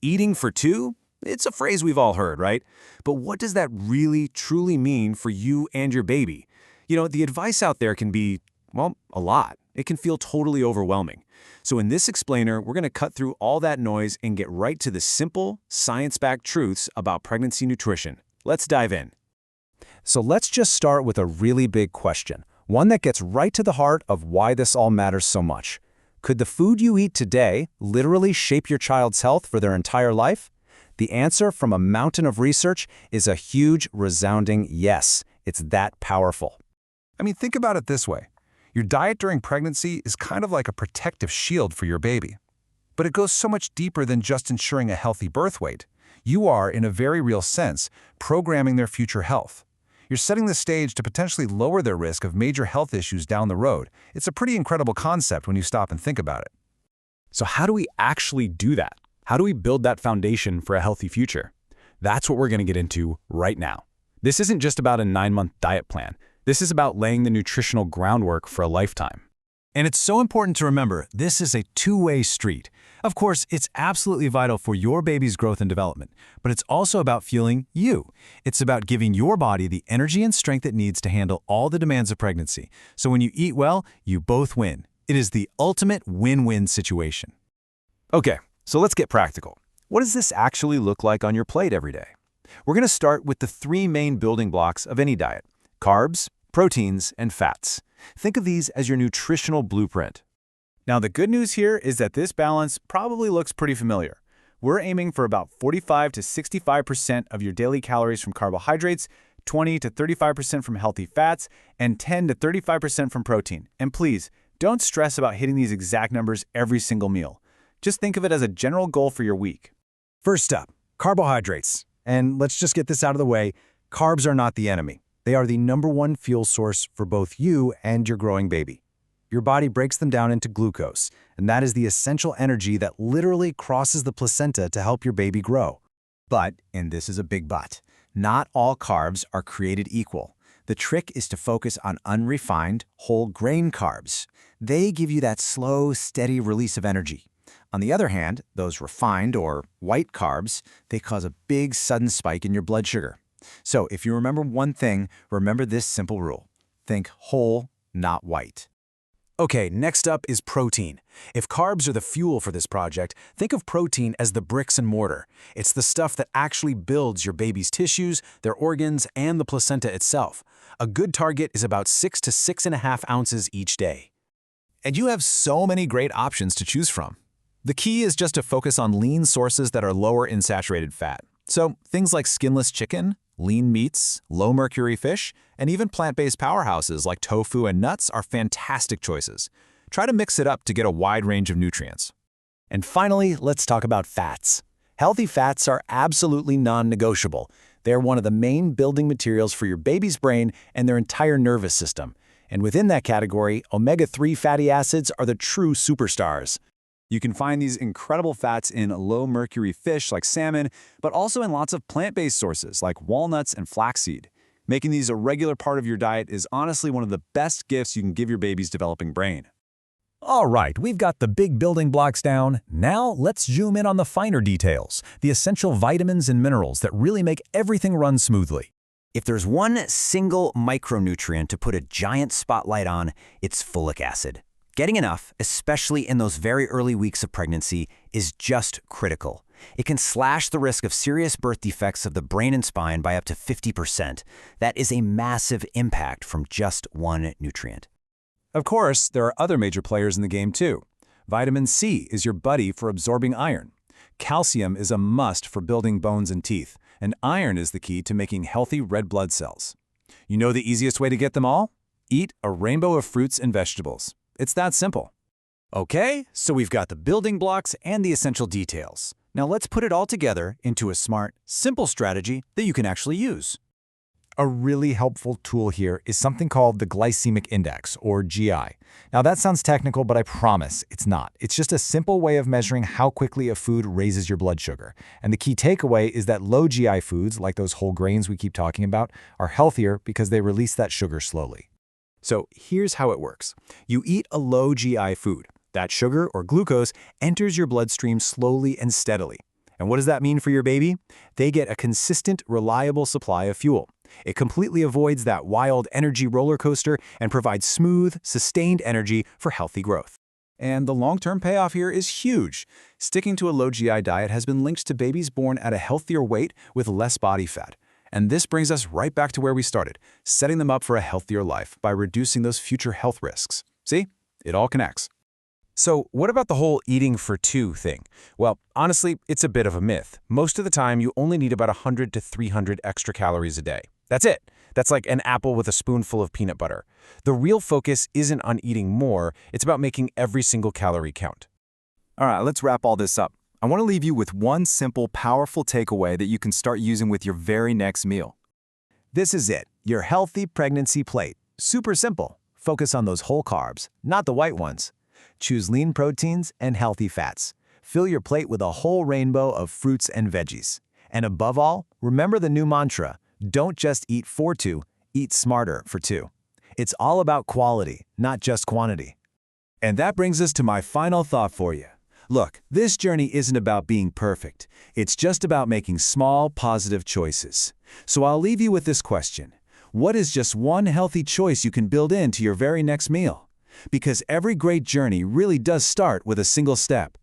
Eating for two? It's a phrase we've all heard, right? But what does that really, truly mean for you and your baby? The advice out there can be, well, a lot. It can feel totally overwhelming. So in this explainer, we're going to cut through all that noise and get right to the simple, science-backed truths about pregnancy nutrition. Let's dive in. So let's just start with a really big question, one that gets right to the heart of why this all matters so much. Could the food you eat today literally shape your child's health for their entire life? The answer from a mountain of research is a huge, resounding yes. It's that powerful. Think about it this way. Your diet during pregnancy is kind of like a protective shield for your baby. But it goes so much deeper than just ensuring a healthy birth weight. You are, in a very real sense, programming their future health. You're setting the stage to potentially lower their risk of major health issues down the road. It's a pretty incredible concept when you stop and think about it. So how do we actually do that? How do we build that foundation for a healthy future? That's what we're going to get into right now. This isn't just about a 9-month diet plan. This is about laying the nutritional groundwork for a lifetime. And it's so important to remember, this is a two-way street. Of course, it's absolutely vital for your baby's growth and development, but it's also about fueling you. It's about giving your body the energy and strength it needs to handle all the demands of pregnancy. So when you eat well, you both win. It is the ultimate win-win situation. Okay, so let's get practical. What does this actually look like on your plate every day? We're going to start with the three main building blocks of any diet: carbs, proteins, and fats. Think of these as your nutritional blueprint. Now, the good news here is that this balance probably looks pretty familiar. We're aiming for about 45 to 65% of your daily calories from carbohydrates, 20 to 35% from healthy fats, and 10 to 35% from protein. And please, don't stress about hitting these exact numbers every single meal. Just think of it as a general goal for your week. First up, carbohydrates. And let's just get this out of the way. Carbs are not the enemy. They are the #1 fuel source for both you and your growing baby. Your body breaks them down into glucose, and that is the essential energy that literally crosses the placenta to help your baby grow. But, and this is a big but, not all carbs are created equal. The trick is to focus on unrefined, whole grain carbs. They give you that slow, steady release of energy. On the other hand, those refined or white carbs, they cause a big sudden spike in your blood sugar. So if you remember one thing, remember this simple rule. Think whole, not white. Okay, next up is protein. If carbs are the fuel for this project, think of protein as the bricks and mortar. It's the stuff that actually builds your baby's tissues, their organs, and the placenta itself. A good target is about 6 to 6.5 ounces each day. And you have so many great options to choose from. The key is just to focus on lean sources that are lower in saturated fat. So things like skinless chicken, lean meats, low-mercury fish, and even plant-based powerhouses like tofu and nuts are fantastic choices. Try to mix it up to get a wide range of nutrients. And finally, let's talk about fats. Healthy fats are absolutely non-negotiable. They're one of the main building materials for your baby's brain and their entire nervous system. And within that category, omega-3 fatty acids are the true superstars. You can find these incredible fats in low-mercury fish like salmon, but also in lots of plant-based sources like walnuts and flaxseed. Making these a regular part of your diet is honestly one of the best gifts you can give your baby's developing brain. All right, we've got the big building blocks down. Now let's zoom in on the finer details, the essential vitamins and minerals that really make everything run smoothly. If there's one single micronutrient to put a giant spotlight on, it's folic acid. Getting enough, especially in those very early weeks of pregnancy, is just critical. It can slash the risk of serious birth defects of the brain and spine by up to 50%. That is a massive impact from just one nutrient. Of course, there are other major players in the game too. Vitamin C is your buddy for absorbing iron. Calcium is a must for building bones and teeth, and iron is the key to making healthy red blood cells. You know the easiest way to get them all? Eat a rainbow of fruits and vegetables. It's that simple. Okay, so we've got the building blocks and the essential details. Now let's put it all together into a smart, simple strategy that you can actually use. A really helpful tool here is something called the glycemic index, or GI. Now that sounds technical, but I promise it's not. It's just a simple way of measuring how quickly a food raises your blood sugar. And the key takeaway is that low GI foods, like those whole grains we keep talking about, are healthier because they release that sugar slowly. So here's how it works. You eat a low GI food. That sugar or glucose enters your bloodstream slowly and steadily. And what does that mean for your baby? They get a consistent, reliable supply of fuel. It completely avoids that wild energy roller coaster and provides smooth, sustained energy for healthy growth. And the long-term payoff here is huge. Sticking to a low GI diet has been linked to babies born at a healthier weight with less body fat. And this brings us right back to where we started, setting them up for a healthier life by reducing those future health risks. See? It all connects. So what about the whole eating for two thing? Well, honestly, it's a bit of a myth. Most of the time, you only need about 100 to 300 extra calories a day. That's it. That's like an apple with a spoonful of peanut butter. The real focus isn't on eating more, it's about making every single calorie count. All right, let's wrap all this up. I want to leave you with one simple, powerful takeaway that you can start using with your very next meal. This is it, your healthy pregnancy plate. Super simple. Focus on those whole carbs, not the white ones. Choose lean proteins and healthy fats. Fill your plate with a whole rainbow of fruits and veggies. And above all, remember the new mantra, don't just eat for two, eat smarter for two. It's all about quality, not just quantity. And that brings us to my final thought for you. Look, this journey isn't about being perfect. It's just about making small, positive choices. So I'll leave you with this question. What is just one healthy choice you can build into your very next meal? Because every great journey really does start with a single step.